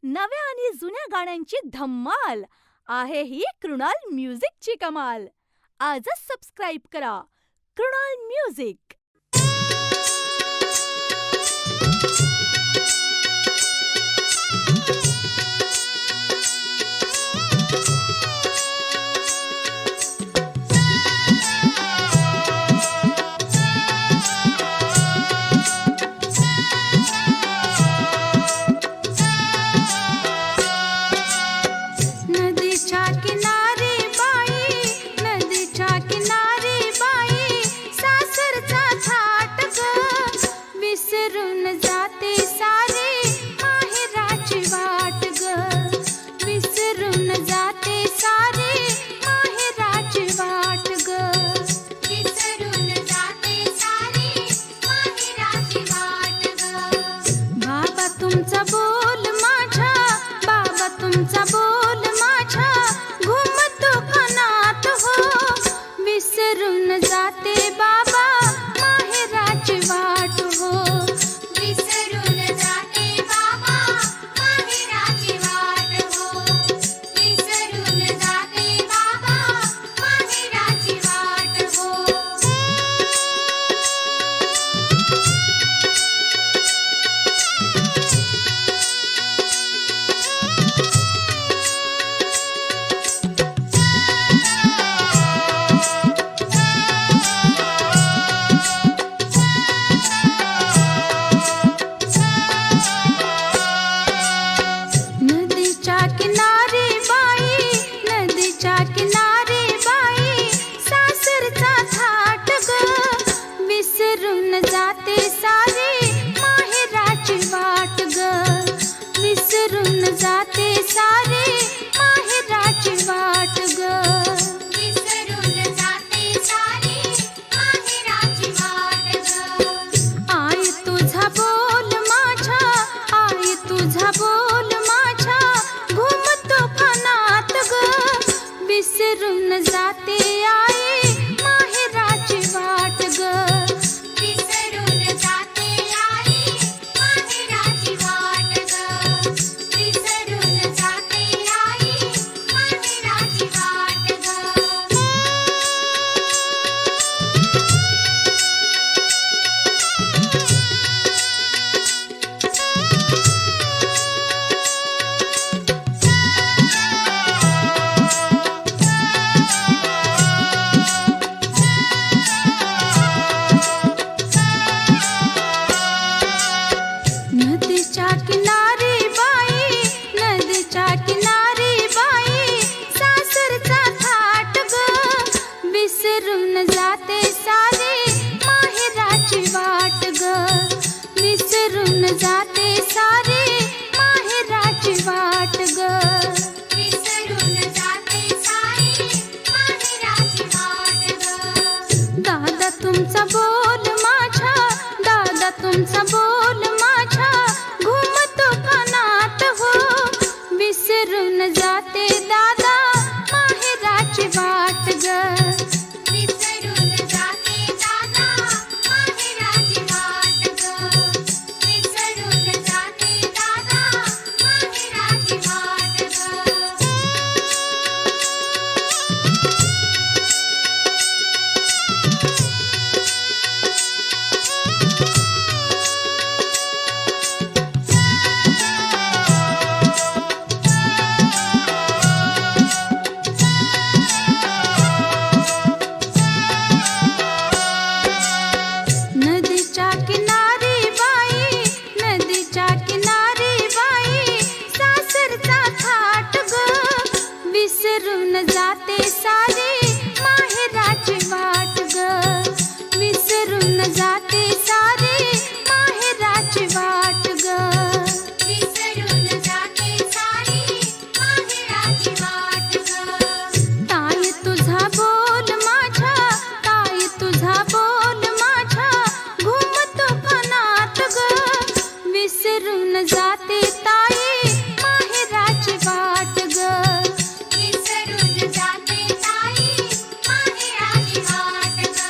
नव्या आणि जुन्या गाण्यांची धम्माल आहे ही कृणाल म्युझिकची कमाल. आजच सबस्क्राईब करा कृणाल म्युझिक. नदीच्या किनारी बाई, नदीच्या किनारी बाई, सासरचा थाट ग, विसरून जाते सारी माहेराची वाट ग, विसरून जाते सारी माहेराची वाट ग, विसरून जाते सारी माहेराची वाट ग. बाबा तुमचा बोल माझ्या, बाबा तुमचा बोल माझ्या, घुमतो कानात हो, विसरून जाते बाबा माहेराची वाट हो, विसरून जाते बाबा माहेराची वाट हो, विसरून जाते बाबा माहेराची वाट हो. नदीच्या किनारी बाई, नदीच्या किनारी बाई, सासरचा थाट ग, विसरून जाते सारी माहेराची वाट ग, विसरून जाते सारी माहेराची वाट ग, विसरून जाते सारी माहेराची वाट ग. आई तुझा बोल माझ्या, आई तुझा बोल माझ्या, घुमतो कानात ग, विसरून जाते आई माहेराची वाट ग, विसरून जाते आई माहेराची वाट ग, विसरून जाते आई माहेराची वाट ग. नदीच्या किनारी बाई, नदीच्या किनारी बाई, सासरचा थाट ग, विसरून जाते सारी माहेराची वाट ग, विसरून जाते सारी माहेराची वाट ग, विसरून जाते सारी माहेराची वाट ग. दादा तुमचा बोल माझ्या, दादा तुमचा बोल माझ्या, घुमतो कानात हो, विसरून जाते दादा माहेराची वाट ग, विसरून जाते दादा माहेराची वाट ग, विसरून जाते दादा माहेराची वाट ग. नदीच्या किनारी बाई, नदीच्या किनारी बाई, सासरचा थाट ग, विसरून जाते सारी माहेराची वाट ग, विसरून जाते सारी माहेराची वाट ग, विसरून जाते सारी माहेराची वाट ग. ताई तुझा बोल माझ्या, ताई तुझा बोल माझ्या, घुमतो कानात ग, विसरून जाते ताई माहेराची वाट ग, विसरून जाते ताई माहेराची वाट ग,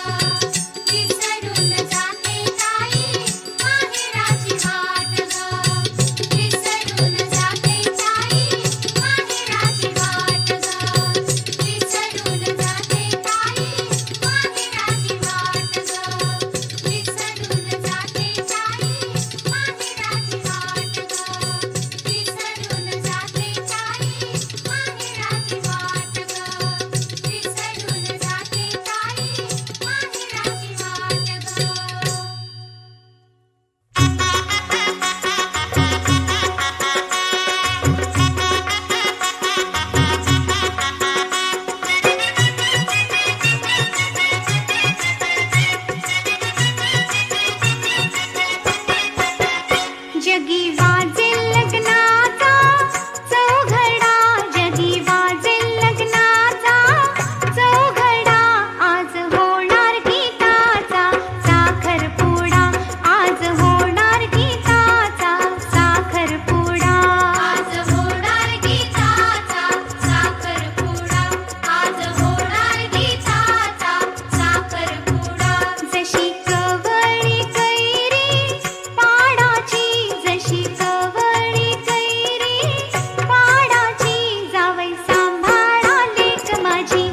विसरून जाते ताई माहेराची वाट ग, विसरून जाते जगी वाजेल लग्नाचा चौघडा, जगी वाजेल लग्नाचा चौघडा, आज होणार गीताचा साखरपुडा, आज होणार गीताचा साखरपुडा, आज होणार गीताचा साखरपुडा, आज होणार गीताचा साखरपुडा. जशी कवळी कैरी पाडाची, जशी कवळी कैरी पाडाची, जावई सांभाळा लेक माझी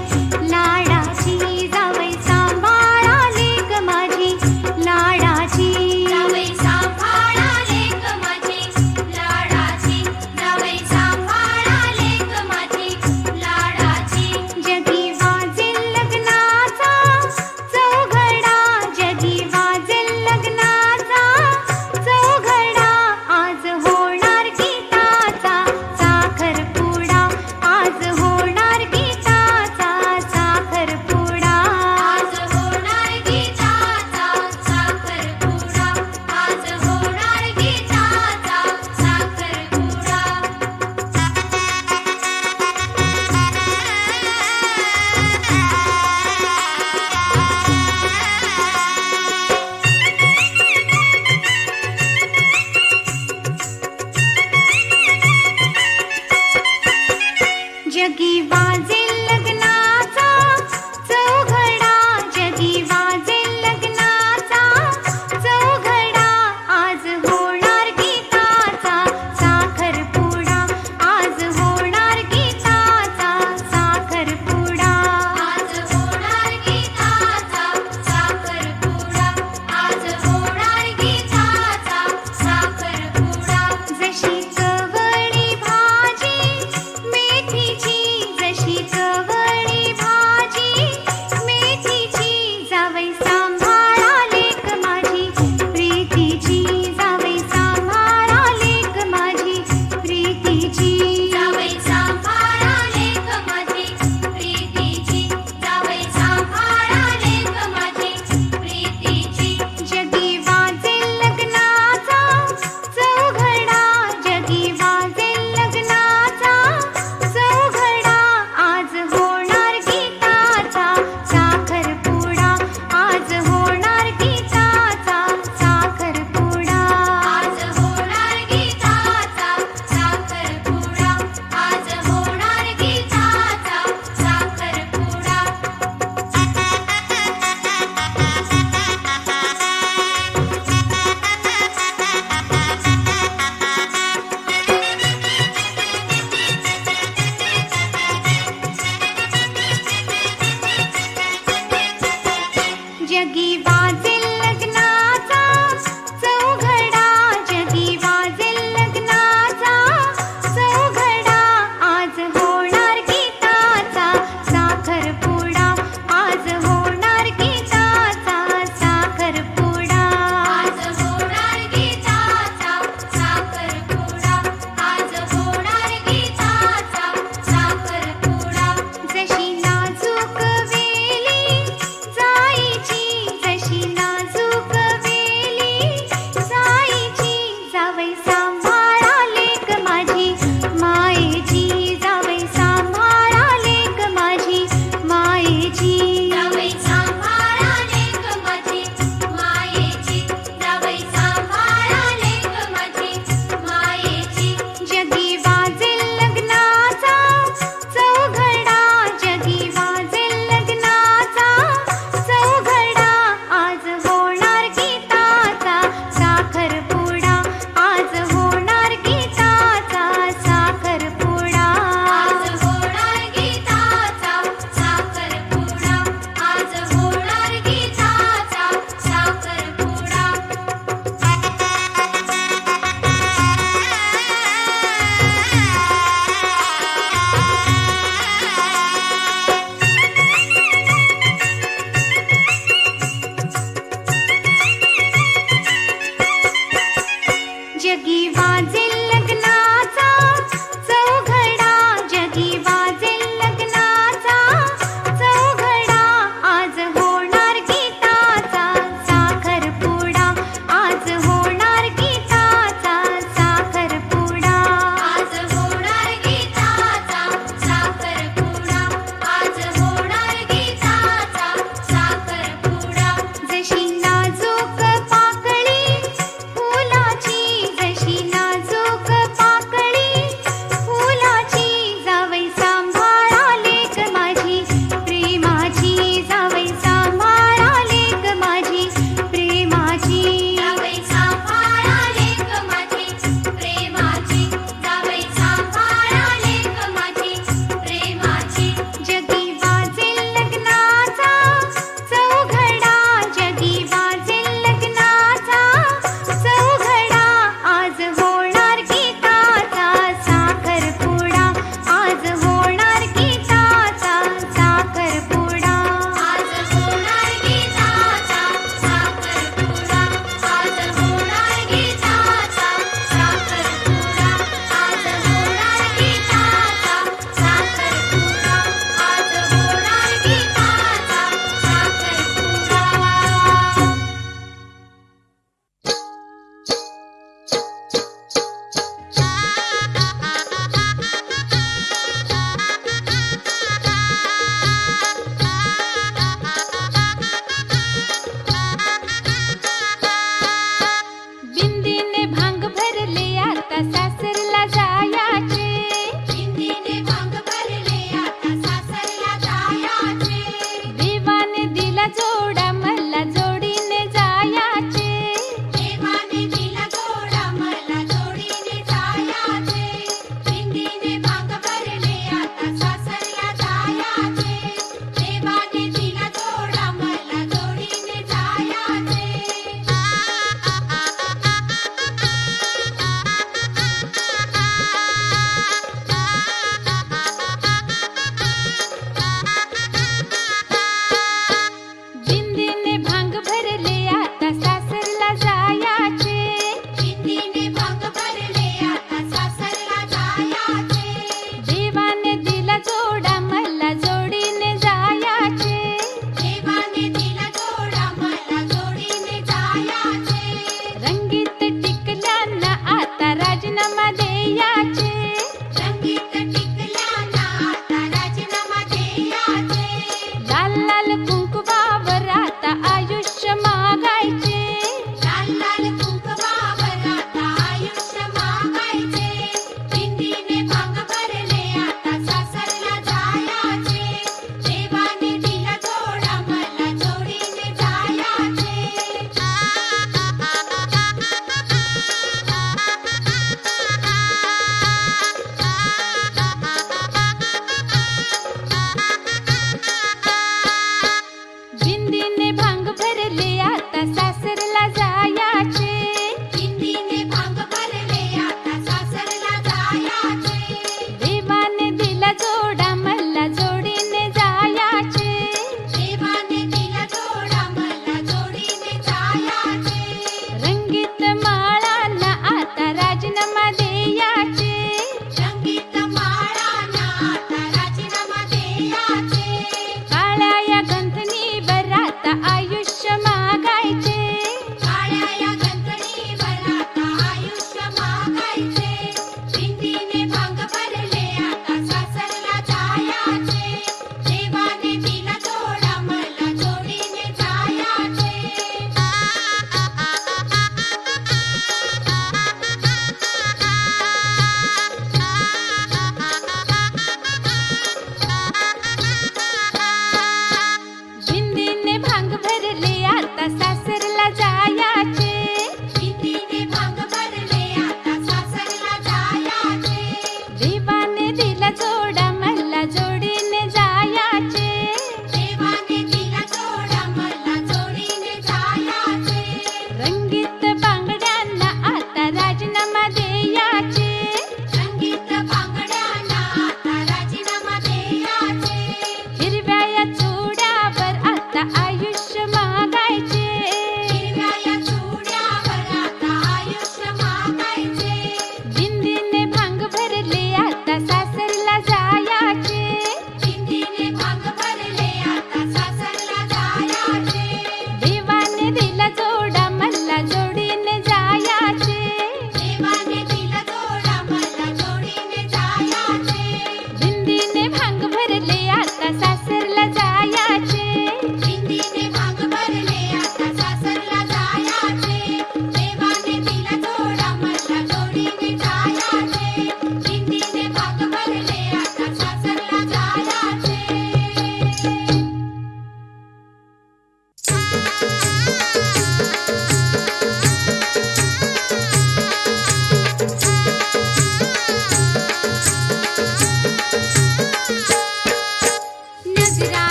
लाडाची, जावई सांभाळा लेक माझी लाडाची, जावई सांभाळा लेक माझी लाडाची, जावई सांभाळा लेक माझी लाडाची. जगी वाजेल लग्नाचा चौघडा, जगी वाजेल लग्नाचा चौघडा, आज होणार गीताचा साखरपुडा, आज होणार गीताचा साखरपुडा, आज होणार गीताचा साखरपुडा, आज होणार गीताचा साखरपुडा. जगी वाजेल लग्नाचा चौघडा, जगी वाजेल लग्नाचा चौघडा, आज होणार गीताचा साखरपुडा, आज होणार गीताचा साखरपुडा, आज होणार गीताचा साखरपुडा, आज होणार गीताचा साखरपुडा. जशी कवळी भाजी मेथीची, जशी कवळी भाजी मेथीची, जावई सांभाळा लेक माझी प्रीतीची, जावई सांभाळा लेक माझी प्रीतीची, जावई सांभाळा लेक माझी प्रीतीची, जावई सांभाळा लेक माझी प्रीतीची. जगी वाजेल लग्नाचा चौघडा, जगी वाजेल लग्नाचा चौघडा, आज होणार गीताचा साखरपुडा, आज होणार गीताचा साखरपुडा, आज होणार गीताचा साखरपुडा, आज होणार गीताचा साखरपुडा. जगी वाजेल लग्नाचा चौघडा, जगी वाजेल लग्नाचा चौघडा, आज होणार गीताचा साखरपुडा, आज होणार गीताचा साखरपुडा, आज होणार गीताचा साखरपुडा, आज होणार गीताचा साखरपुडा. जशी नाजूक वेली जाईची, जशी नाजूक वेली जाईची, जावई सांभाळा लेक माझी मायेची, जावई सांभाळा लेक माझी मायेची, जावई सांभाळा लेक माझी मायेची, जावई सांभाळा लेक माझी मायेची. जगी वाजेल लग्नाचा चौघडा, जगी वाजेल लग्नाचा चौघडा, आज होणार गीताचा साखरपुडा, आज होणार गीताचा साखरपुडा, आज होणार गीताचा साखरपुडा, आज होणार गीताचा साखरपुडा. जगी वाजेल लग्नाचा चौघडा, जगी वाजेल लग्नाचा चौघडा, आज होणार गीताचा साखरपुडा, आज होणार गीताचा आज होणार गीताचा साखरपुडा, आज होणार गीताचा साखरपुडा, आज होणार गीताचा साखरपुडा, आज होणार गीताचा साखरपुडा, आज होणार गीताचा साखरपुडा, आज होणार गीताचा साखरपुडा. बिंदीने भांग भरले आता सासरला जायाचे, बिंदीने भांग भरले आता सासरला जायाचे, देवाने दिला जोडा मला जोडीने जायाचे, देवाने दिला जोडा मला जोडीने जायाचे, बिंदीने भांग भरले आता सासरला जायाचे, देवाने दिला जोडा मला जोडीने जायाचे. बिंदीने भांग भरले आता सासरला जायाचे, बिंदीने भांग भरले आता सासरला जायाचे, देवाने दिला जोडा मला जोडीने जायाचे, देवाने दिला जोडा मला जोडीने जायाचे, रंगीत टिकल्याना आता राजीनामा द्यायचे, रंगीत टिकल्याना आता राजीनामा द्यायचे, लाल लाल कुंकवावर आता आयुष्य मागायचे, लाल लाल कुंकवावर आता आयुष्य मागायचे, बिंदीने भांग भरले आता सासरला जायाचे, देवाने दिला जोडा मला जोडीने जायाचे.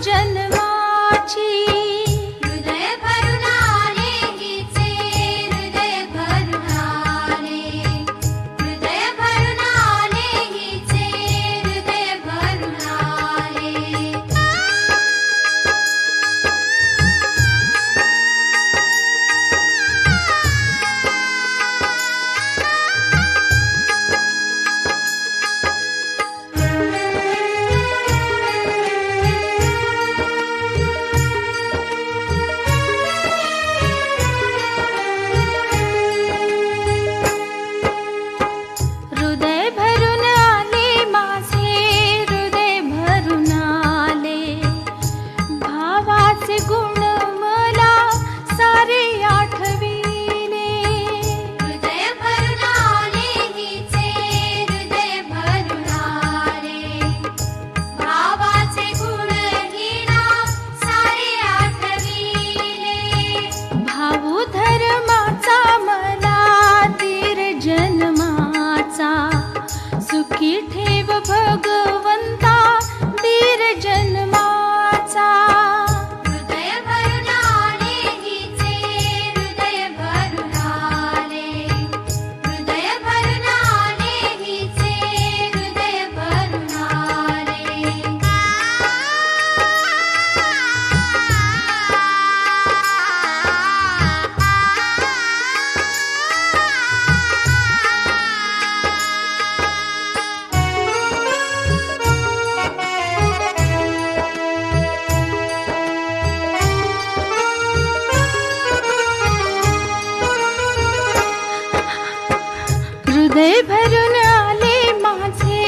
जन्माची. हृदय भरून आले हिचे, हृदय भरून आले. हृदय भरून आले हिचे, हृदय भरून आले. हृदय भरून आले माझे, हृदय भरून आले. भावाचे गुण मला सारे आठविले. हृदय भरून आले हिचे, हृदय भरून आले. भावाचे गुण हिला सारे आठविले. भाऊ धर्माचा मला धीर जन्माचा. सुखी ठेव भगवंता धीर जन्माचा. हृदय भरून आले हिचे, हृदय भरून आले. हृदय भरून आले हिचे, हृदय भरून आले. हृदय भरून आले माझे,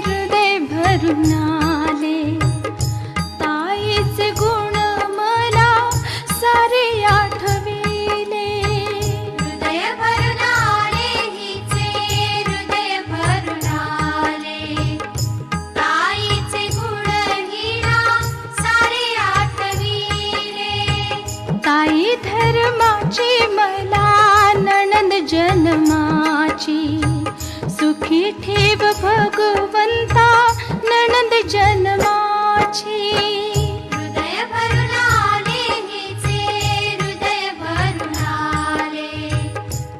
हृदय भरून आले. ताईचे गुण मला सारे आठविले. हृदय भरून आले हिचे, हृदय भरून आले. ताईचे गुण हिला सारे आठविले. ताई धर्माची मला नणंद जन्माची. सुखी ठेव भगवंता नणंद जन्माची. हृदय भरून आले हिचे, हृदय भरून आले.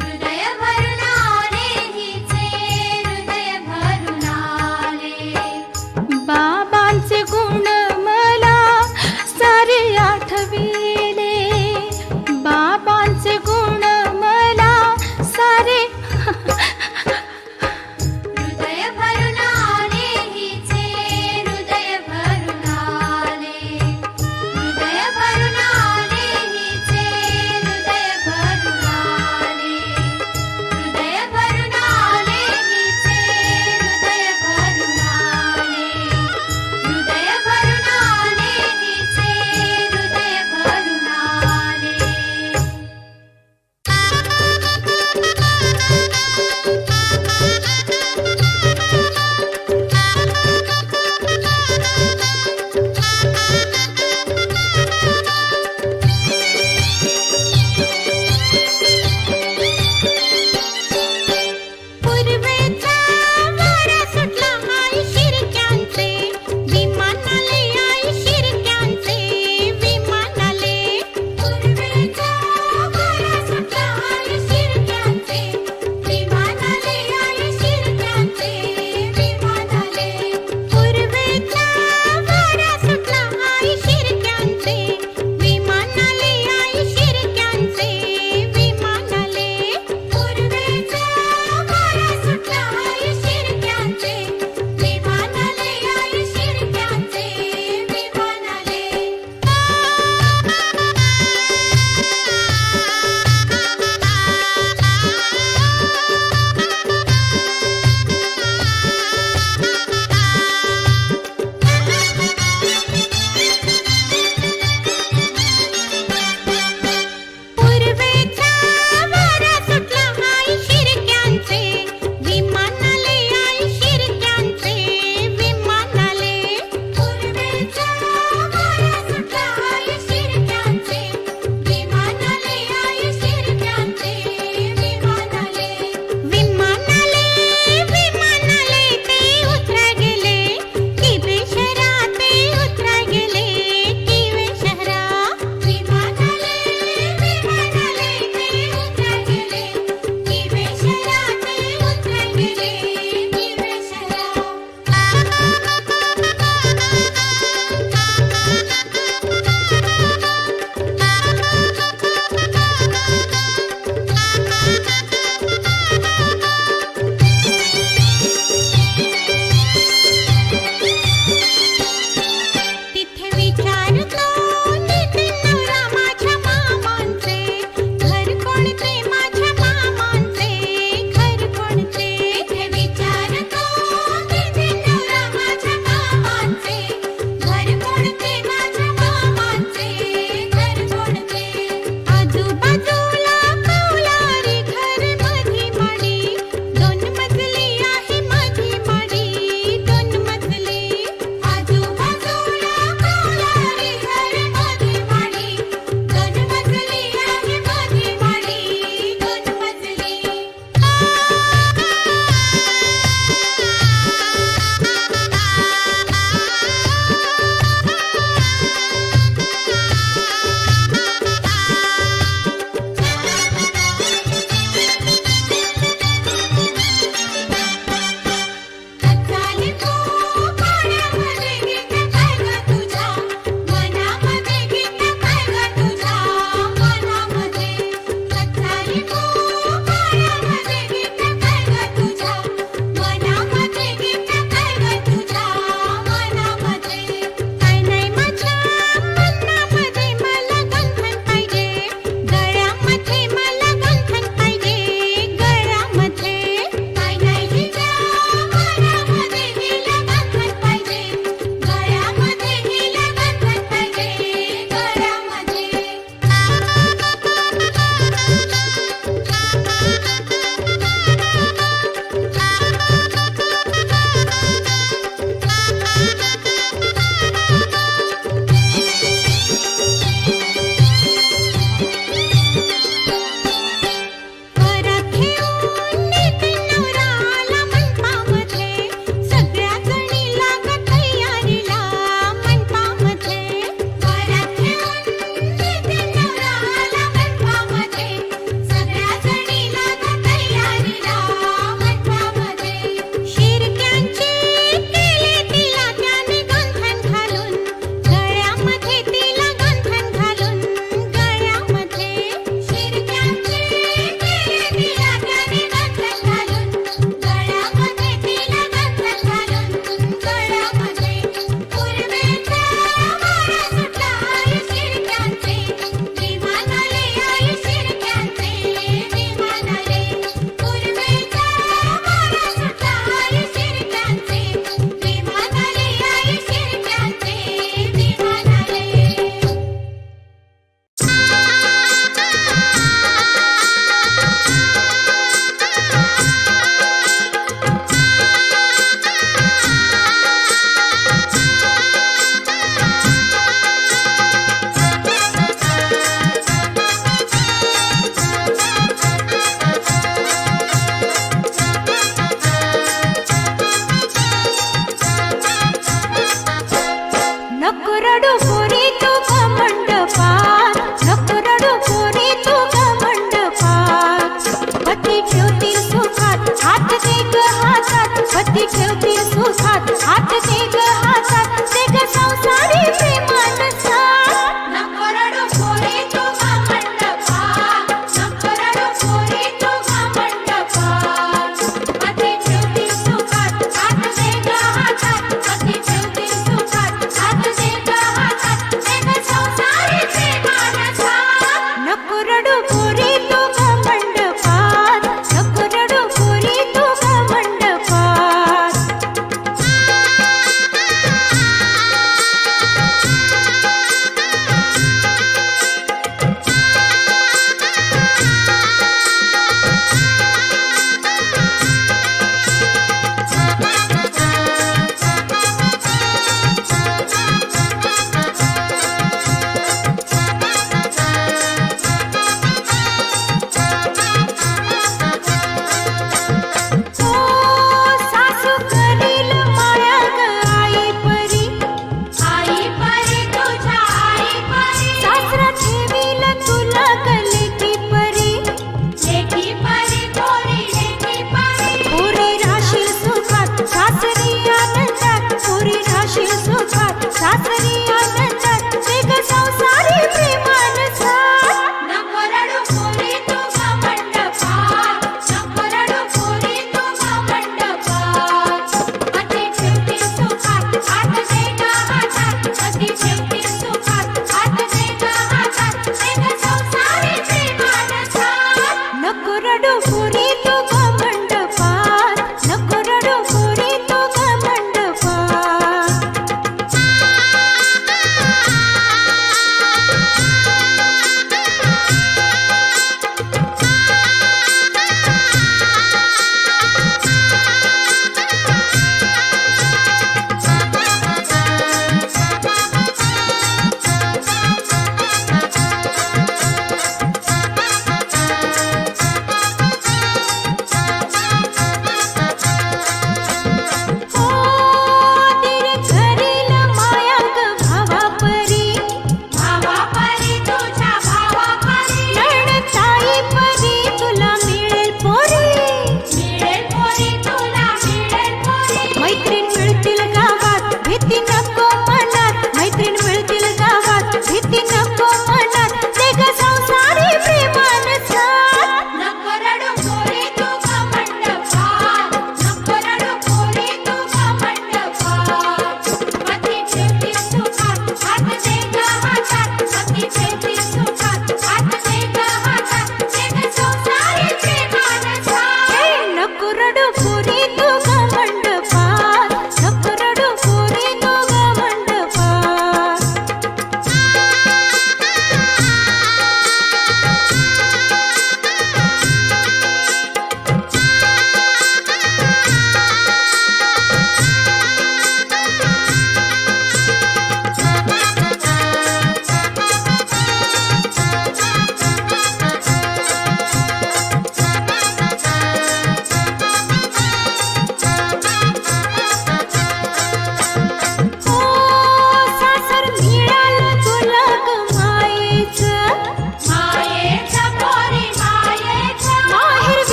हृदय भरून आले हिचे, हृदय भरून आले. बाबांचे गुण मला सारे आठविले. बाबांचे गुण मला सारे हृदय भरून आले हिचे, हृदय भरून आले.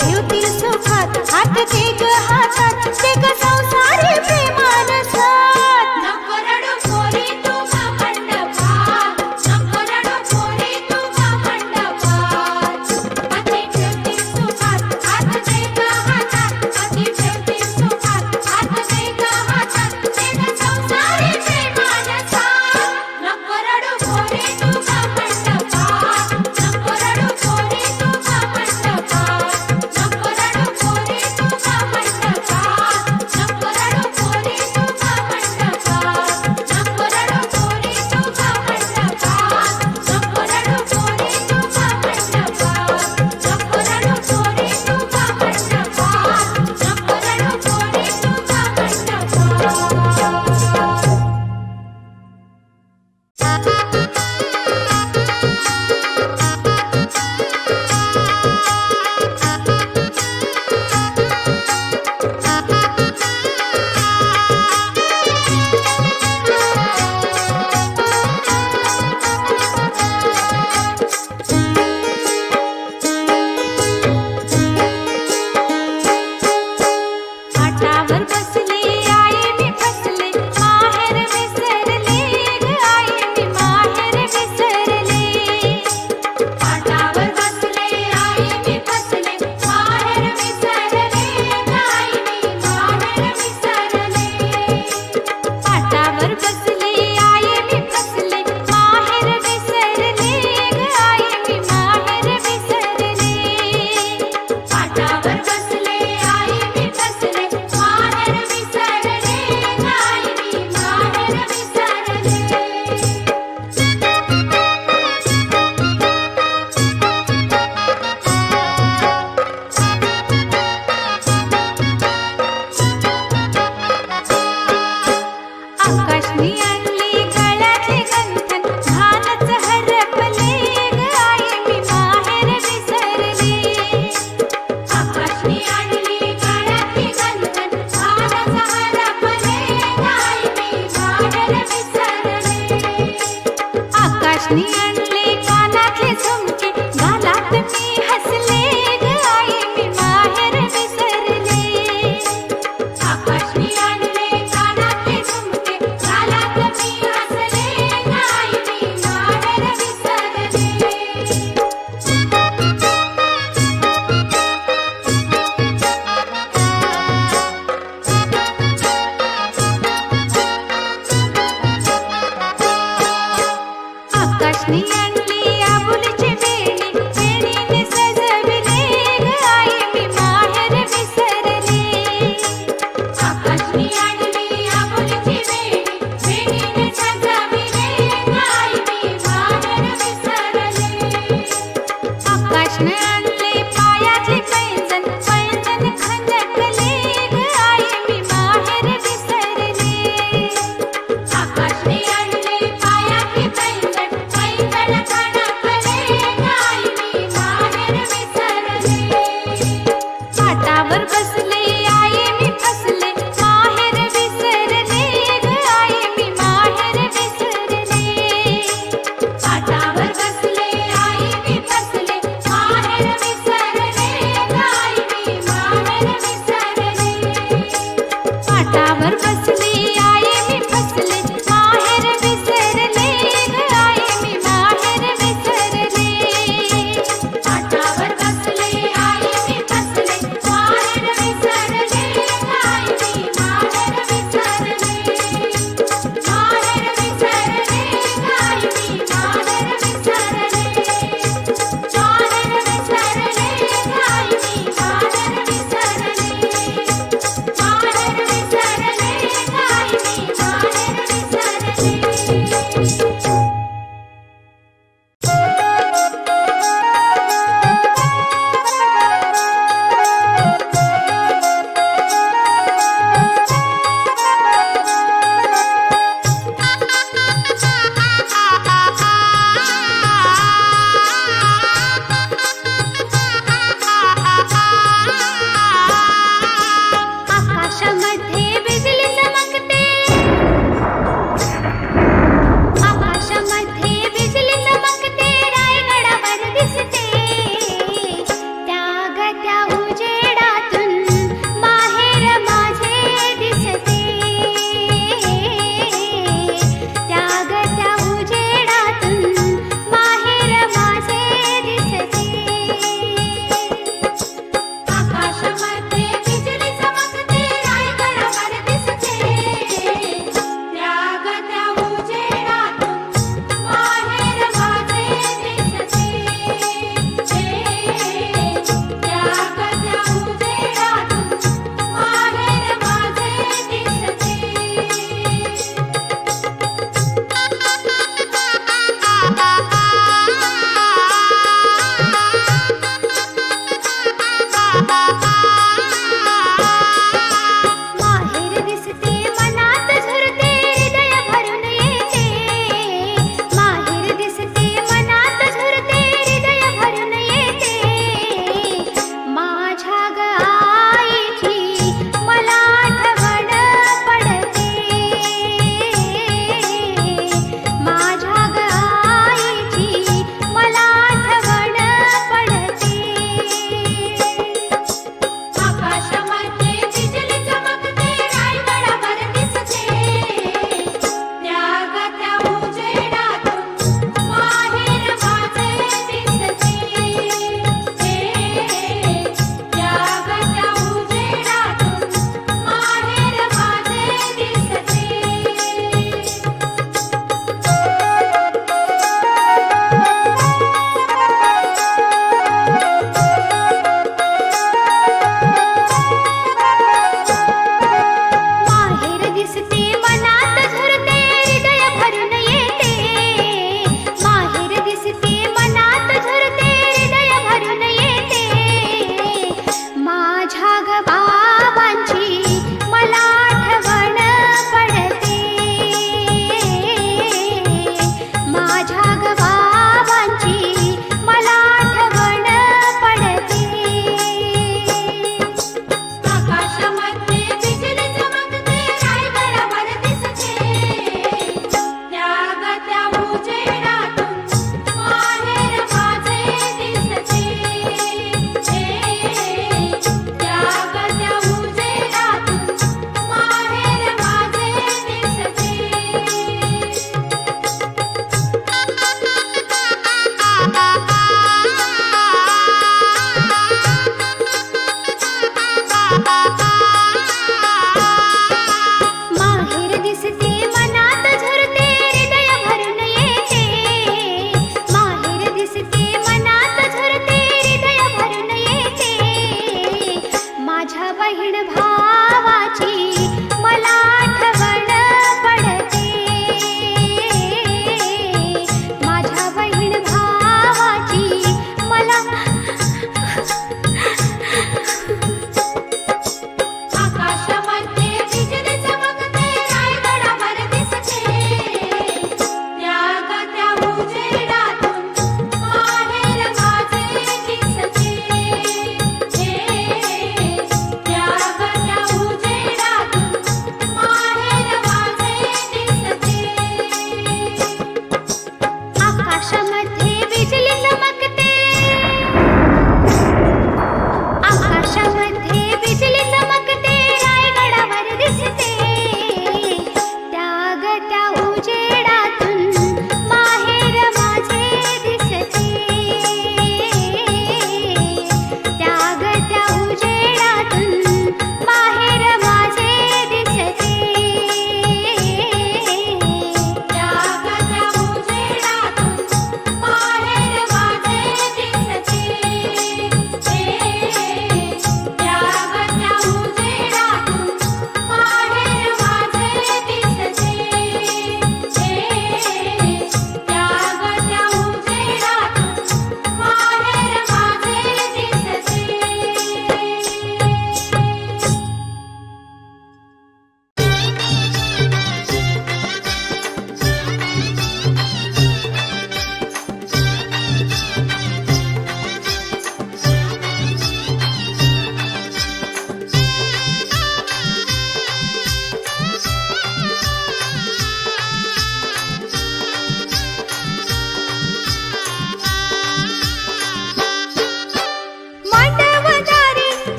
ठेवतील सुखात हात दे ग हातात दे ग संसारी प्रेमान साथ नको रडू पोरी तू गा मंडपात नको रडू पोरी तू गा मंडपात हाती ठेवतील सुखात हात दे ग हातात हाती ठेवतील सुखात हात दे ग हातात दे ग संसारी प्रेमान साथ नको रडू पोरी तू गा मंडपात नको रडू पोरी तू गा मंडपात नको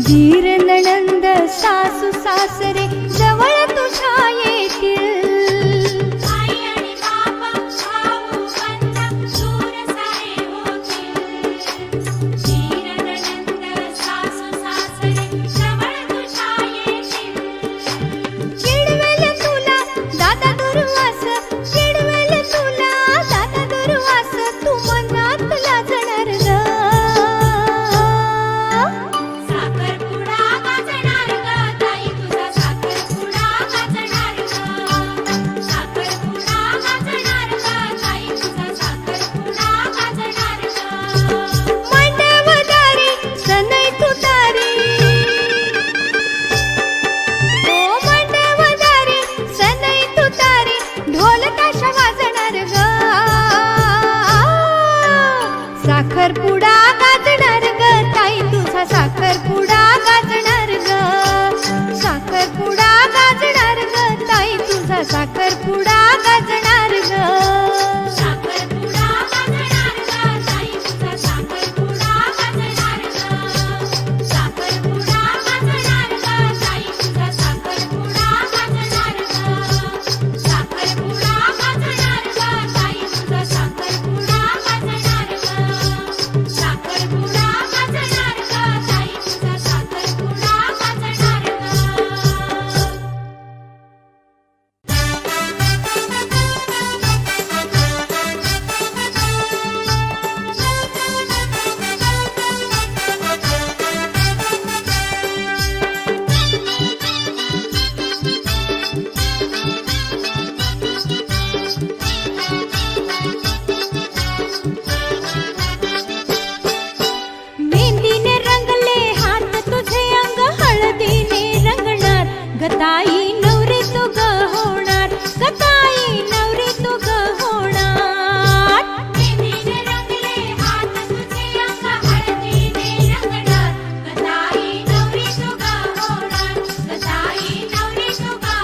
दीर नणंद सासू सासरे जवळ तुझ्या येतील आई आणि बाबा भाऊ बंद दूर सारे होतील दीर नणंद सासू सासरे जवळ तुझ्या येतील चिडवेल तुला दादा दुर्वास चिडवेल तुला दादा दुर्वास तू मनात लाजणार ग साखरपुडा गाजणार ग ताई तुझा साखरपुडा गाजणार ग साखरपुडा गाजणार ग ताई तुझा साखरपुडा गाजणार ग मांडवदारी सनई तुतारी ओ मांडवदारी सनई तुतारी ढोल ताशा वाजणार ग साखरपुडा गाजणार ग ताई तुझा साखरपुडा गाजणार ग साखरपुडा गाजणार ग ताई तुझा साखरपुडा गाजणार ग साखरपुडा गाजणार ग ताई तुझा साखरपुडा गाजणार ग साखरपुडा गाजणार ग ताई तुझा साखरपुडा गाजणार ग साखरपुडा गाजणार ग ताई तुझा साखरपुडा गाजणार ग साखरपुडा गाजणार ग ताई तुझा साखरपुडा गाजणार ग मेहंदीने रंगले हात तुझे अंग हळदीने रंगणार गताई नवरी तू ग होणार गताई नवरी तू ग होणार मेहंदीने रंगले हात तुझे अंग हळदीने रंगणार गताई नवरी तू ग होणार गताई नवरी तू ग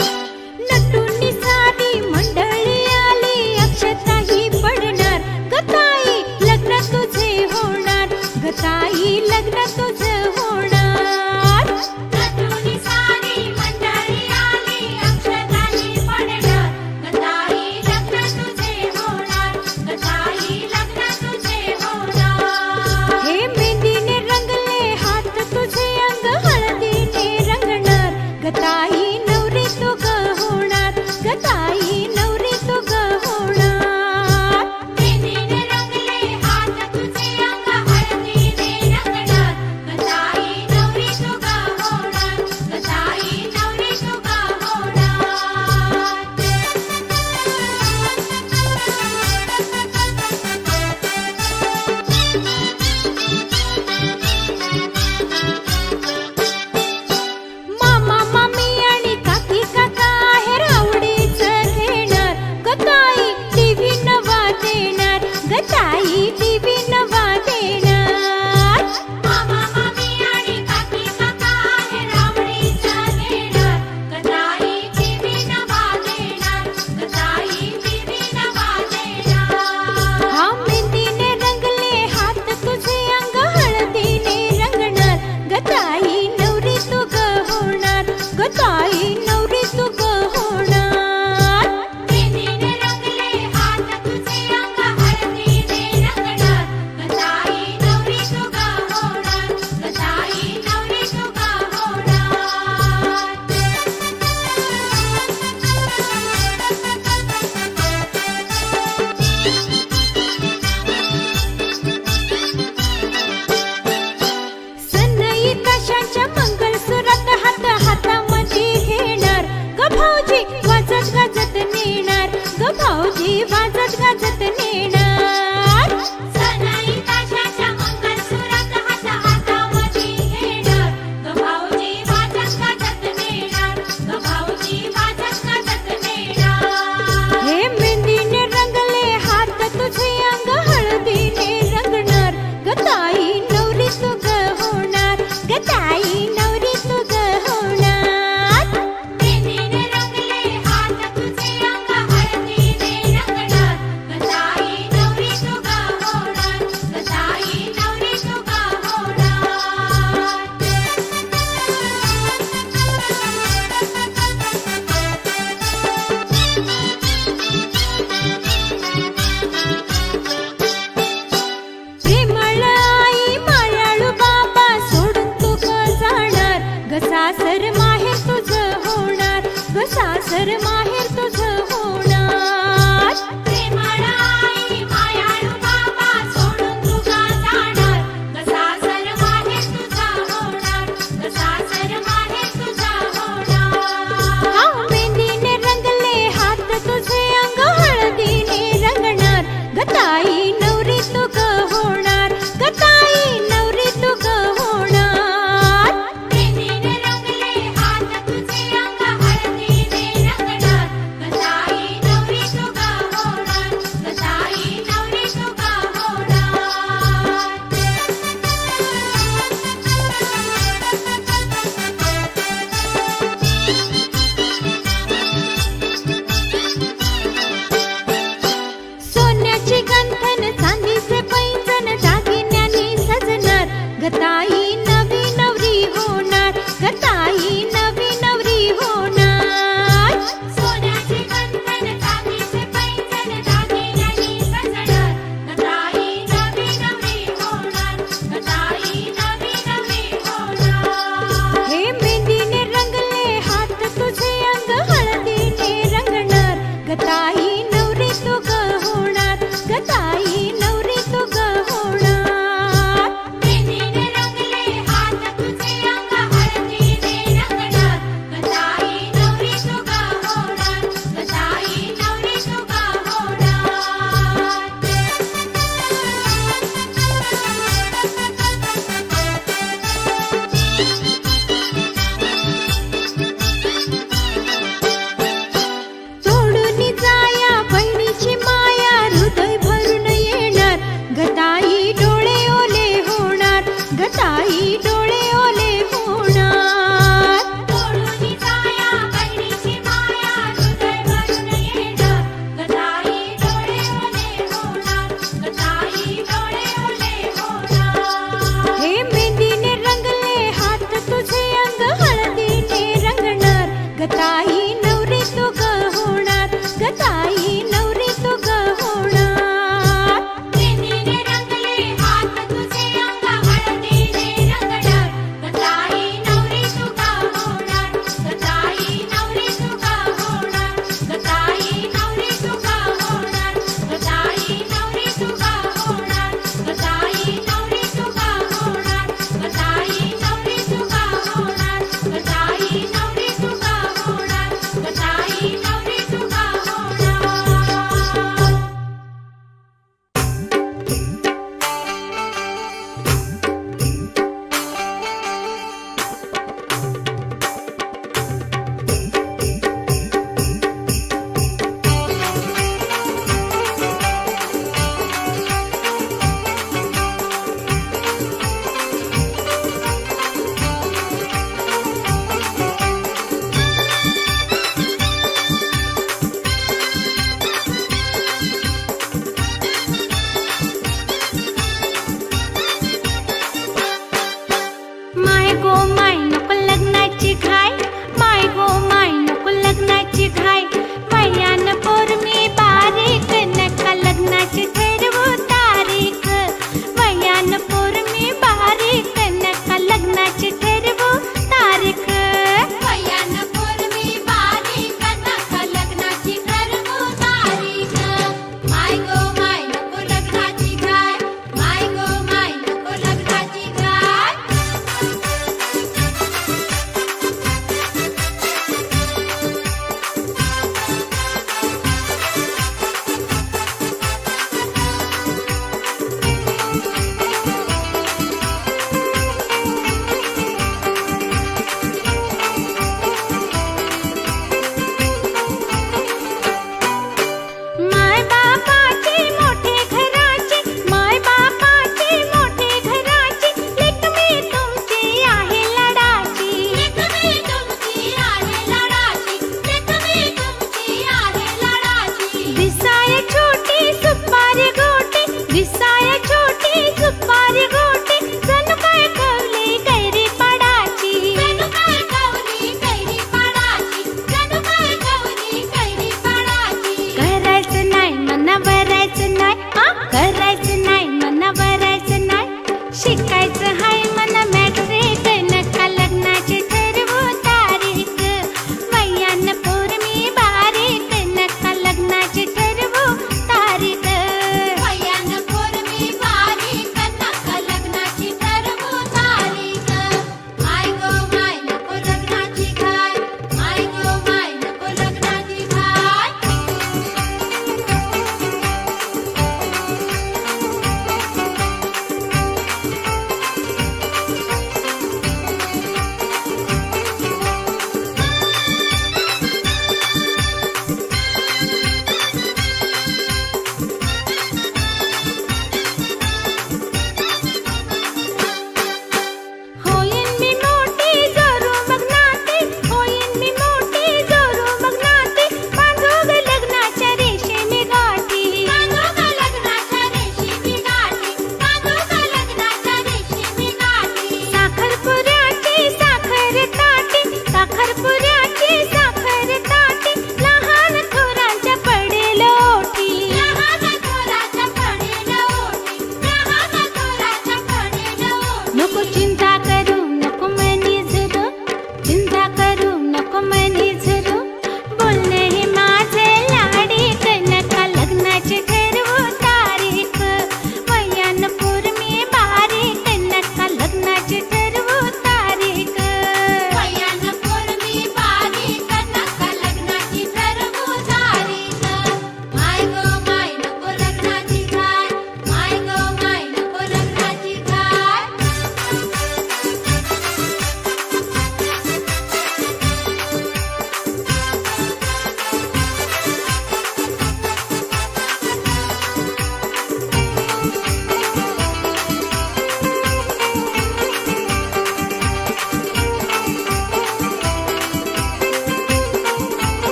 नटुनी सारी मंडळी आली अक्षताही पडणार गताई लग्न तुझे होणार गताई लग्न तुझे होणार नटुनी सारी मंडळी आली अक्षताही पडणार गताई लग्न तुझे होणार गताई लग्न तुझे होणार हे मेहंदीने रंगले हात तुझे अंग हळदीने रंगणार गताई नवरी तू ग होणार गताई नवरी तू ग होणार मेहंदीने रंगले हात तुझे अंग हळदीने रंगणार गताई नवरी तू ग होणार गताई नवरी तू ग होणार मामा मामी सासर माहेर तुझं होणार. प्रेमळ आई मायाळू बाबा सोडून तुझा जाणार. ग सासर माहेर तुझा होणार. ग सासर माहेर तुझा होणार. हा मेहंदीने रंगले हात तुझे अंग हळदीने रंगणार. ग ताई नवरी तू ग होणार. ग ताई नवरी तू ग होणार. मेहंदीने रंगले हात तुझे अंग हळदीने रंगणार. ग ताई नवरी तू ग होणार. ग ताई नवरी तू ग होणार. सोन्याची गंठन चांदीचे पैंजण दागिन्यांनी सजणार. ग ताई नवी नवरी होणार. ग ताई नवी नवरी होणार. सोन्याची गंठन चांदीचे पैंजण दागिन्यांनी सजणार. ग ताई नवी नवरी होणार. ग ताई नवी नवरी होणार. हे मेहंदीने रंगले हात तुझे अंग हळदीने रंगणार. ग ताई नवरी तू ग होणार. ग ताई नवरी तू ग होणार. मेहंदीने रंगले हात तुझे अंग हळदीने रंगणार. ग ताई नवरी तू ग होणार. ग ताई नवरी तू ग होणार. सोडून जाया बहिणीची माया हृदय भरून येणार. ग ताई डोळे ओले होणार. ग ताई डोळे ओले होणार. सोडून जाया बहिणीची माया हृदय भरून येणार. ग ताई डोळे ओले होणार. ग ताई डोळे ओले होणार. हे मेहंदीने रंगले हात तुझे अंग हळदीने रंगणार. ग ताई नवरी तू ग होणार. ग ताई नवरी तू ग होणार. मेहंदीने रंगले हात तुझे अंग हळदीने रंगणार. ग ताई नवरी तू ग होणार. ग ताई नवरी तू ग होणार. ग ताई नवरी तू ग होणार. ग ताई नवरी तू ग होणार. ग ताई नवरी तू ग होणार. ग ताई नवरी तू ग होणार. ग ताई नवरी तू ग होणार.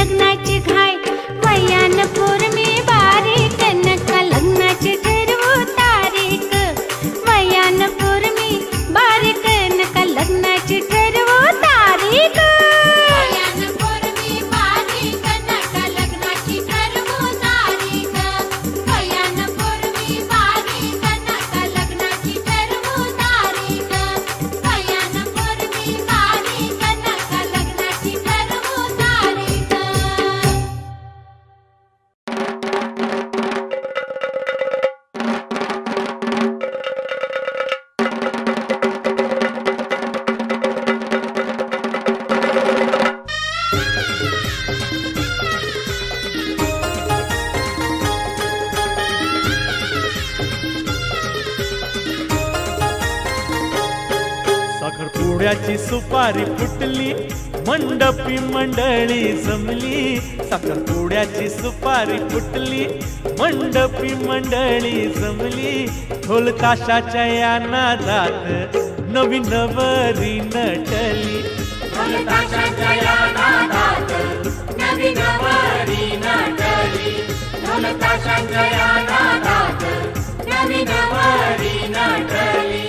लग्नाची घाय वयान पोरमी बारीक नका लग्नाची ठरवू तारीख वयान पोरमी बारीक नका लग्नाची ठरवू तारीख वयान पोरमी बारीक नका लग्नाची ठरवू तारीख वयान पोरमी बारीक नका लग्नाची ठरवू तारीख वयान पोरमी बारीक नका लग्नाची ठरवू तारीख साखरपुड्याची सुपारी फुटली मंडपी मंडळी जमली साखरपुड्याची सुपारी फुटली मंडपी मंडळी जमली ढोल ताशाच्या या नादात नवी नवरी नटली ढोल ताशाच्या या नादात नवी नवरी नटली ढोल ताशाच्या या नादात नवी नवरी नटली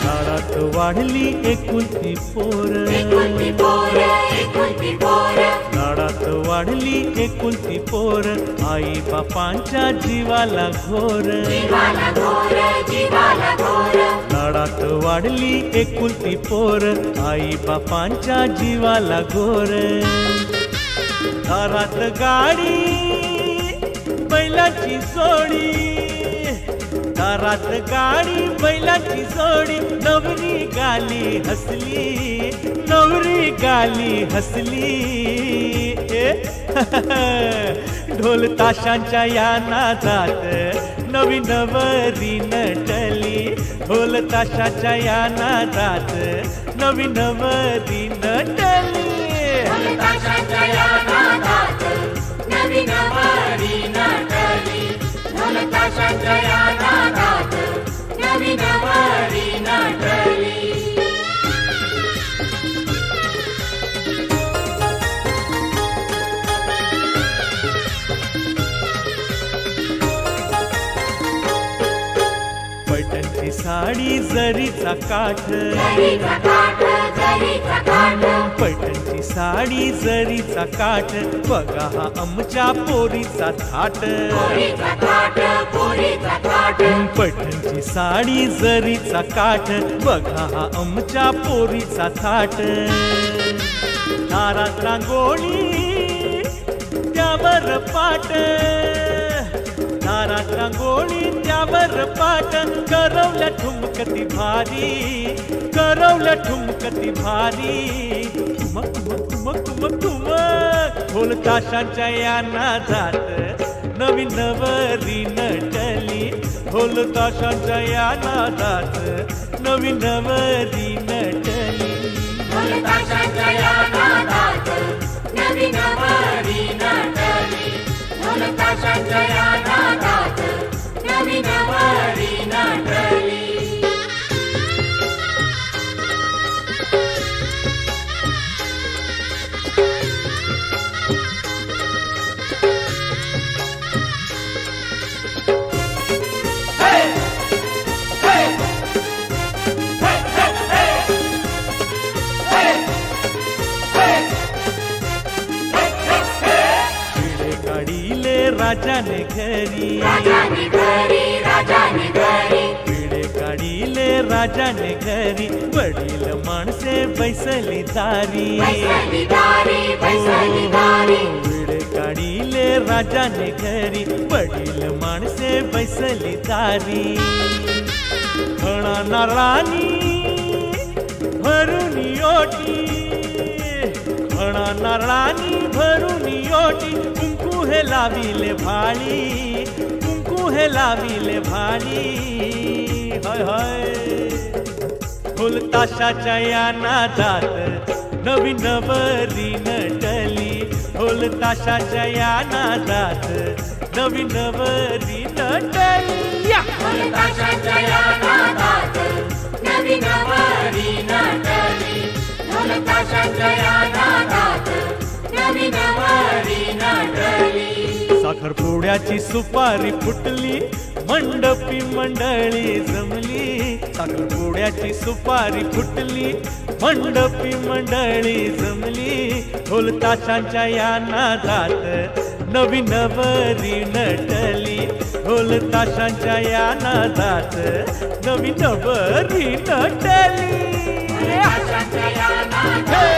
नाडात वाढली एकुलती पोर एकुलती पोर नाडात वाढली एकुलती पोर आई बापांच्या जीवाला घोर जीवाला घोर नाडात वाढली एकुलती पोर आई बापांच्या जीवाला घोर दारात गाडी बैलाची जोडी दारात गाडी बैलाची जोडी नवरी गाली हसली नवरी गाली हसली ढोल ताशांच्या या नादात नवी नवरी नटली ढोल ताशाच्या या नादात नवी नवरी नटली ढोल ताशाच्या या नादात नवी नवरी नटली ढोल ताशाच्या या नादात नवी नवरी नटली पैठणची साडी जरीचा काठ जरीचा काठ पैठणची साडी जरीचा काठ बघा हा आमच्या पोरीचा थाट पोरीचा काठ पैठणची साडी जरीचा काठ बघा हा आमच्या पोरीचा थाट दारात रांगोळी त्यावर पाट दारात रांगोळी त्यावर पाट करवल्या ठुमकती भारी करवल्या ठुमकती भारी ठुमक ठुमक ठुमक ठुमक ठुमक ढोल ताशांच्या या नादात नवी नवरी नटली ढोल ताशांच्या या नादात नवी नवरी नटली ढोल ताशाच्या या नादात नवी नवरी नटली ढोल ताशाच्या या नादात नवी नवरी नटली राजाने घरी पिढे काढिले राजाने घरी वडील माणसे बैसली दारी पिढे काढिले राजाने घरी वडील माणसे बैसली दारी घणा राणी भरून ओटी घणा राणी भरून ओटी कुंकू हे लाविले भाळी कुंकू हे लाविले भाळी हाय हाय ढोल ताशाच्या या नादात नवी नवरी नटली ढोल ताशाच्या या नादात नवी नवरी नटली या! ढोल ताशाच्या या नादात नवी नवरी नटली ढोल ताशाच्या या नादात नवी नवरी नटली साखरपुड्याची सुपारी फुटली मंडपी मंडळी जमली साखरपुड्याची सुपारी फुटली मंडपी मंडळी जमली ढोल ताशांच्या या नादात नवी नवरी नटली ढोल ताशांच्या या नादात नवी नवरी नटली ताशाच्या या नादात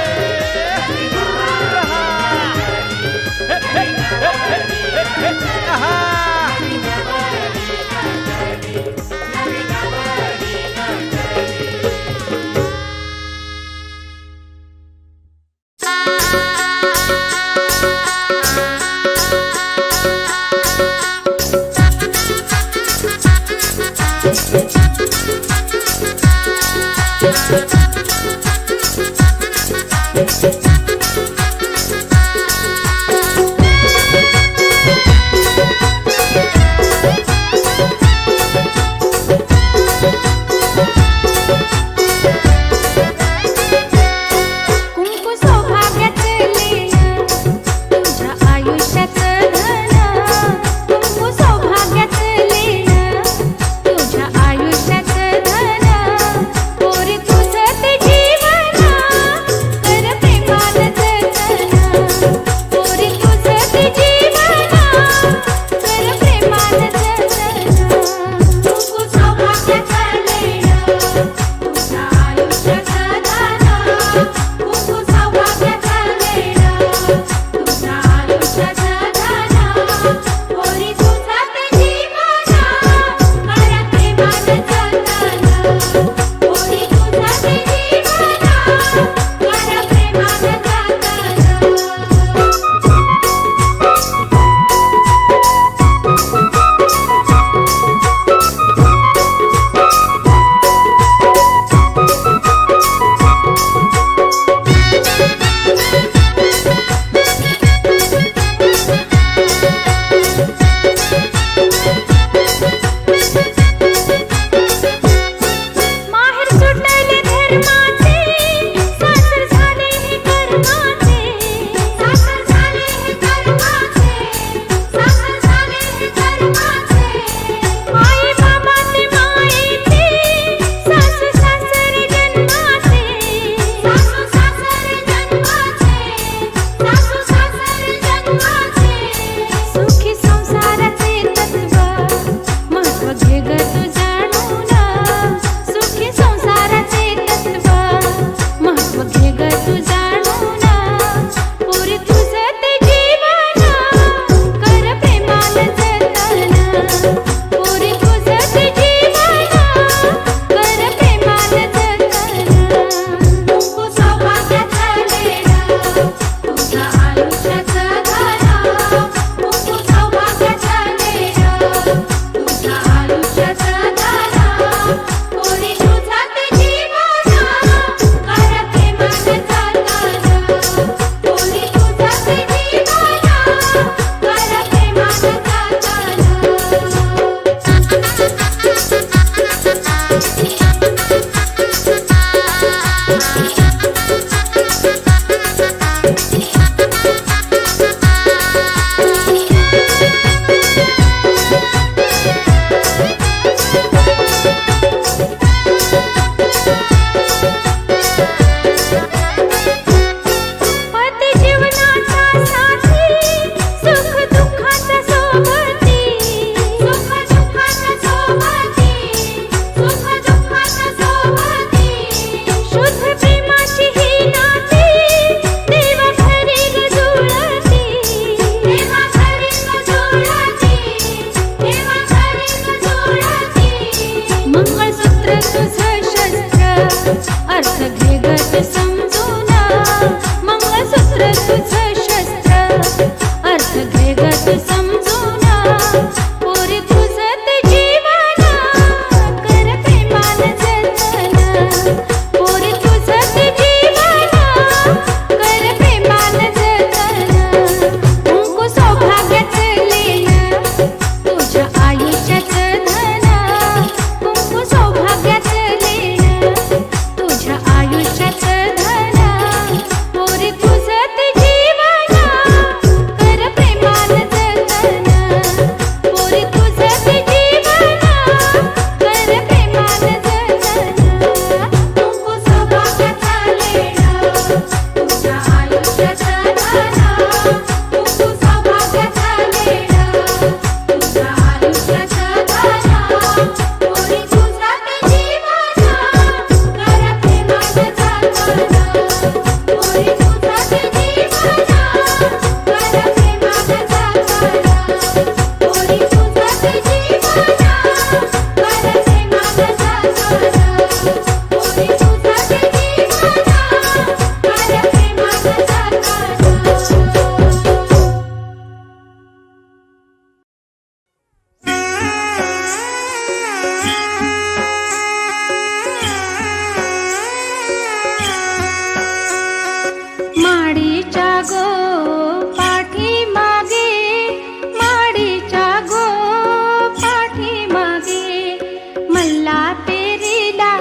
मल्ला पेरीला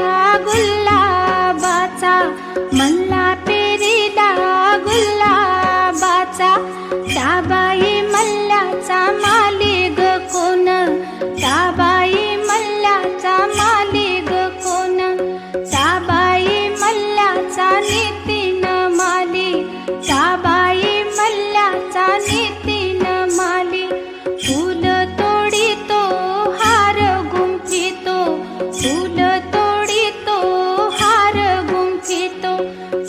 गुलाबाचा, मल्ला पेरीला गुलाबाचा, त्या बाई मल्ल्याचा मालिक कोण, त्या बाई मल्ल्याचा मालिक कोण, त्या बाई मल्ल्याचा नितीन माली, त्या बाई मल्ल्याचा नितीन माली. फूल तोडितो हार गुंफितो, फूल तोडितो हार गुंफितो,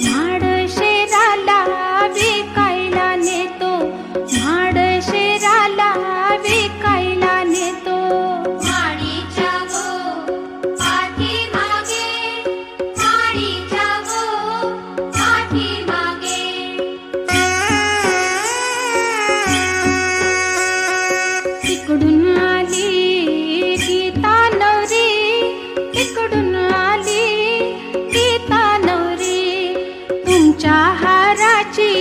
म्हाडशेराला विकायला नेतो, म्हाडशेराला विकायला नेतो. माडीच्या गो पाठीमागे, माडीच्या गो पाठीमागे. तिकडून आली गीता नवरी, तिकडून आली गीता नवरी, तुमच्या हाराची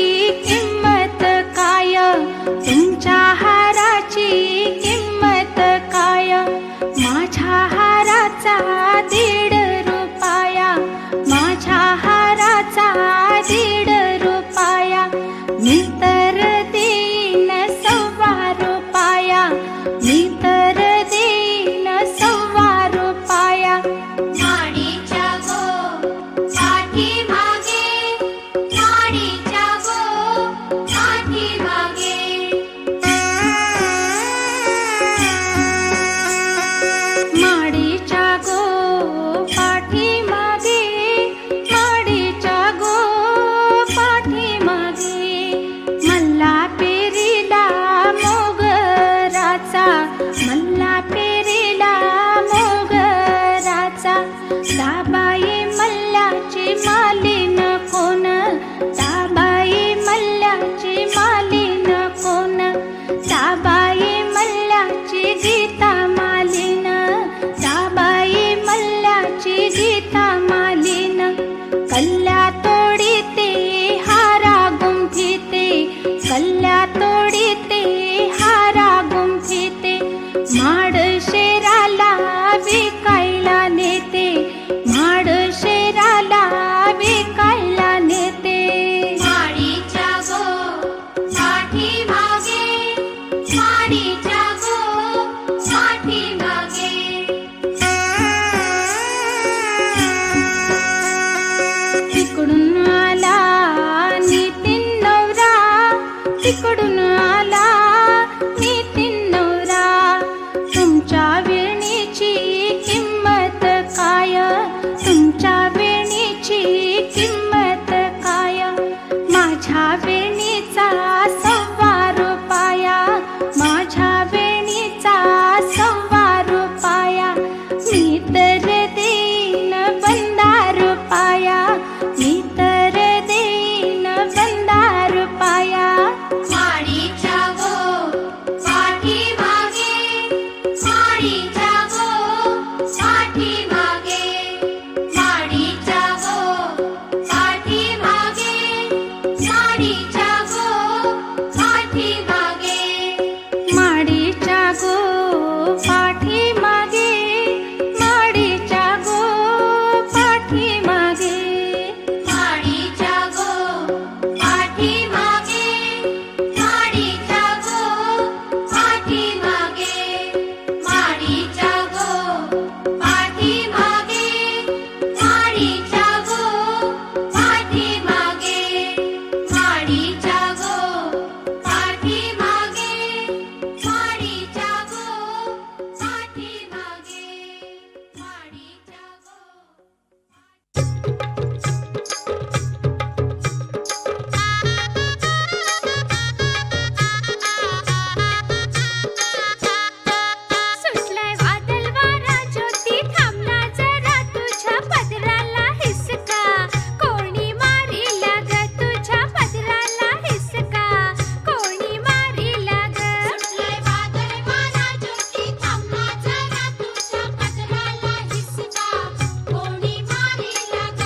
किंमत काय, तुमच्या हाराची किंमत काय, माझ्या हाराचा 1.5 रुपया, माझ्या हाराचा 1.5 रुपया, मी तर देईन 1.25 रुपया, मी तर देईन 1.25 रुपया. माडीच्या गो पाठीमागे, माडीच्या गो पाठीमागे. माडीच्या गो पाठीमागे, माडीच्या गो पाठीमागे, मल्ला पेरीला मोगराचा, मल्ला पेरीला मोगराचा, दाबाई मल्ल्याची मालीन कोण, दाबाई मल्ल्याची मालीन कोण, दाबाई मल्ल्याची गीता मालीन, दाबाई मल्ल्याची गीता मालीन. कल्ल्या तोडिते हारा गुंफिते, कल्ल्या तोडिते हारा गुंफिते, म्हाडशेराला विकायला नेते, म्हाडशेराला विकायला नेते. माडीच्या गो पाठीमागे, माडीच्या गो पाठीमागे. तिकडून आला नितीन नवरा, तिकडून आला नितीन नवरा, तुमच्या वेणीची किंमत काय, तुमच्या वेणीची किंमत काय, माझ्या वेणीचा 1.25 रुपया, माझ्या वेणीचा 1.25 रुपया, मी तर देईन 15 रुपया, मी तर देईन 15 रुपया. माडीच्या गो पाठीमागे, माडीच्या गो पाठीमागे, माडीच्या गो पाठीमागे, माडीच्या गो पाठीमागे. माडीच्या गो पाठीमागे, माडीच्या गो पाठीमागे, माडीच्या गो पाठीमागे, माडीच्या गो पाठीमागे, माडीच्या गो पाठीमागे, माडीच्या गो पाठीमागे, माडीच्या गो पाठीमागे, माडीच्या गो पाठीमागे, माडीच्या सुटलाय वादळ वारा ज्योती, थांबला जरा तुझ्या पदराला हिसका, कोणी मारीला ग तुझ्या पदराला हिसका, कोणी मारीला ग. सुटले वादळ वारा ज्योती, थांबला जरा तुझ्या पदराला हिसका, कोणी मारीला ग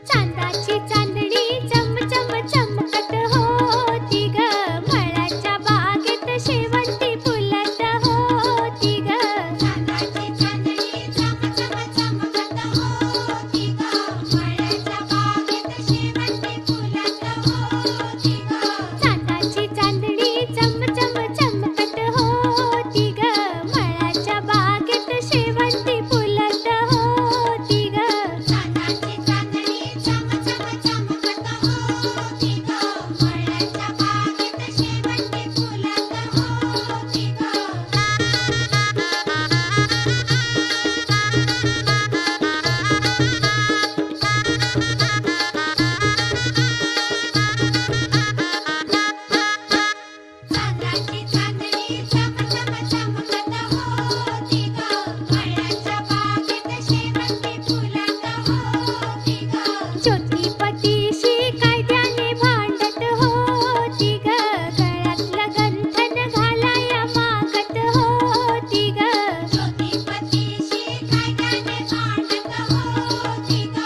चांदाची चांदणी चम चम चमकत होती ग मळ्याच्या बागेत शेवंती फुलत होती ग चांदाची चांदणी चम चम चमकत होती ग मळ्याच्या बागेत शेवंती फुलत होती ग चांदाची चांदणी चम चम चमकत होती ग मळ्याच्या बागेत शेवंती फुलत होती ग चांदाची चांदणी चम चम चमकत होती ग मळ्याच्या बागेत शेवंती फुलत होती ग चांदाची चांदणी चम चम चमकत होती ग मळ्याच्या बागेत शेवंती फुलत होती ग ज्योतिपतीशी कायद्याने भांडत होती ग गळ्यातलं गंठन घालाया मागत होती ग ज्योतिपतीशी कायद्याने भांडत होती ग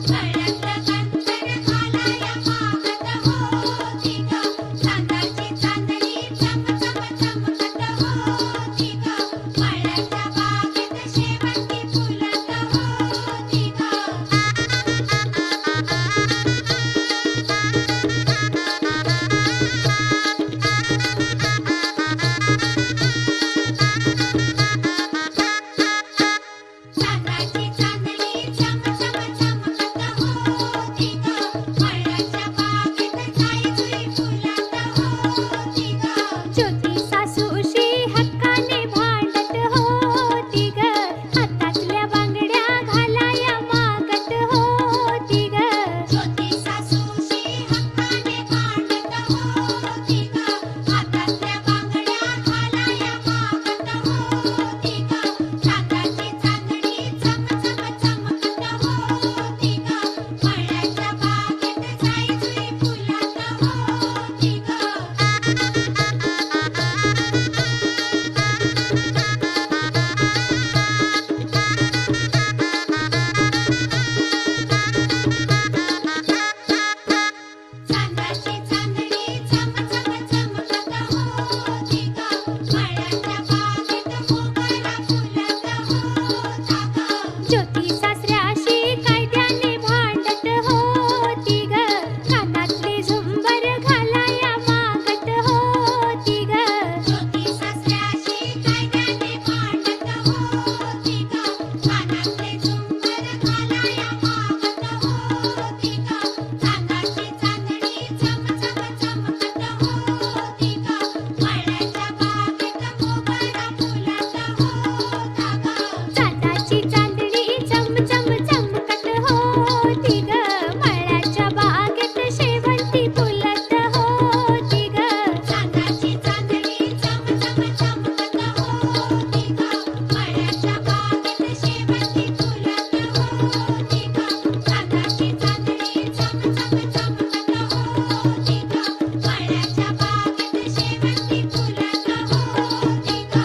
गळ्यातलं गंठन घालाया मागत होती ग चांदाची चांदणी चम चम चमकत होती ग मळ्याच्या बागेत शेवंती फुलत होती ग चांदाची चांदणी चम चम चमकत होती ग मळ्याच्या बागेत जाईजुई फुलत होती ग ज्योती सासूशी हक्काने भांडत होती ग हातातल्या बांगड्या घालाया मागत होती ग ज्योती सासूशी हक्काने भांडत होती ग हातातल्या बांगड्या घालाया मागत होती ग चांदाची चांदणी चम चम चमकत होती ग मळ्याच्या बागेत जाईजुई फुलत होती ग चांदाची चांदणी चम चम चमकत होती ग मळ्याच्या बागेत मोगरा फुलत होता ग ज्योती सासऱ्याशी कायद्याने भांडत होती ग कानातले झुंबर घालाया मागत होती ग ज्योती सासऱ्याशी कायद्याने भांडत होती ग कानातले झुंबर घालाया मागत होती ग चांदाची चांदणी चम चम चमकत होती ग मळ्याच्या बागेत मोगरा फुलत होता ग चांदाची चांदणी चम चम चमकत होती ग मळ्याच्या बागेत शेवंती फुलत होती ग चांदाची चांदणी चम चम चमकत होती ग मळ्याच्या बागेत शेवंती फुलत होती ग चांदाची चांदणी चम चम चमकत होती ग मळ्याच्या बागेत शेवंती फुलत होती ग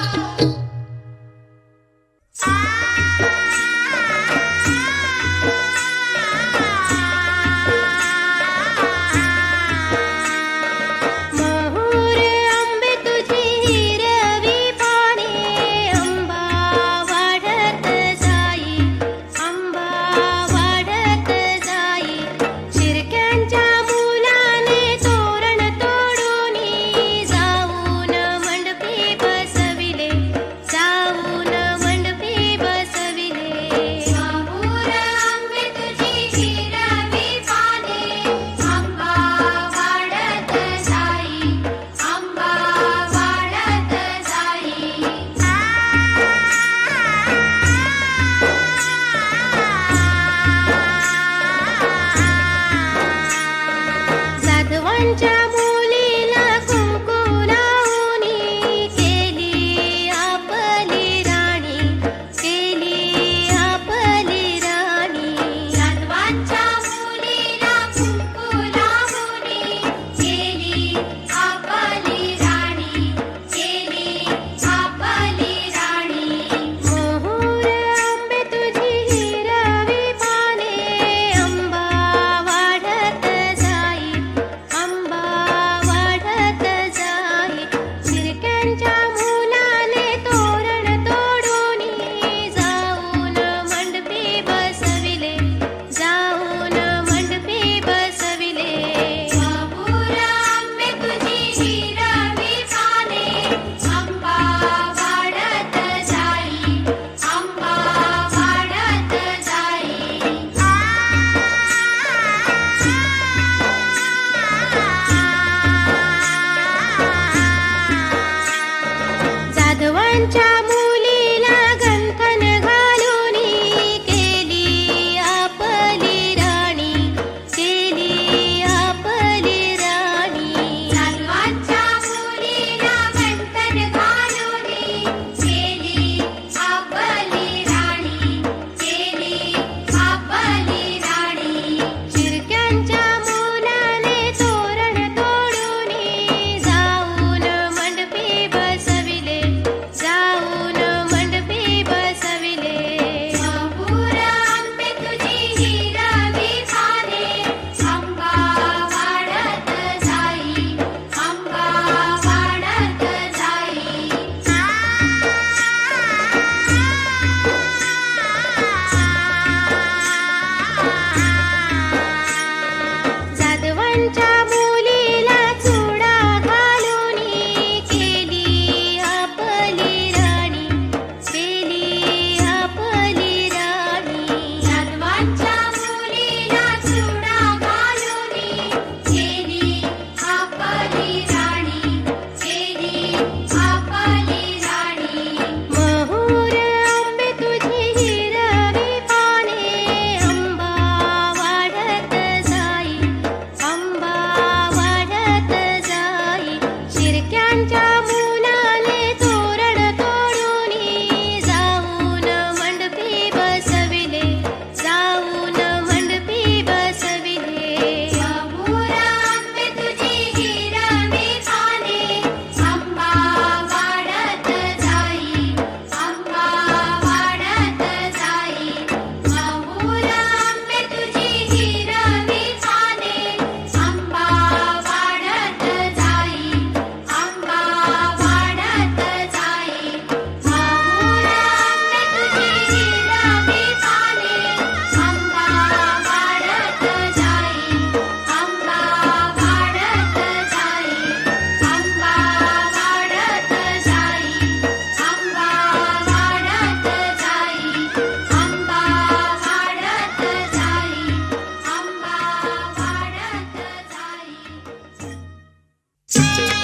नको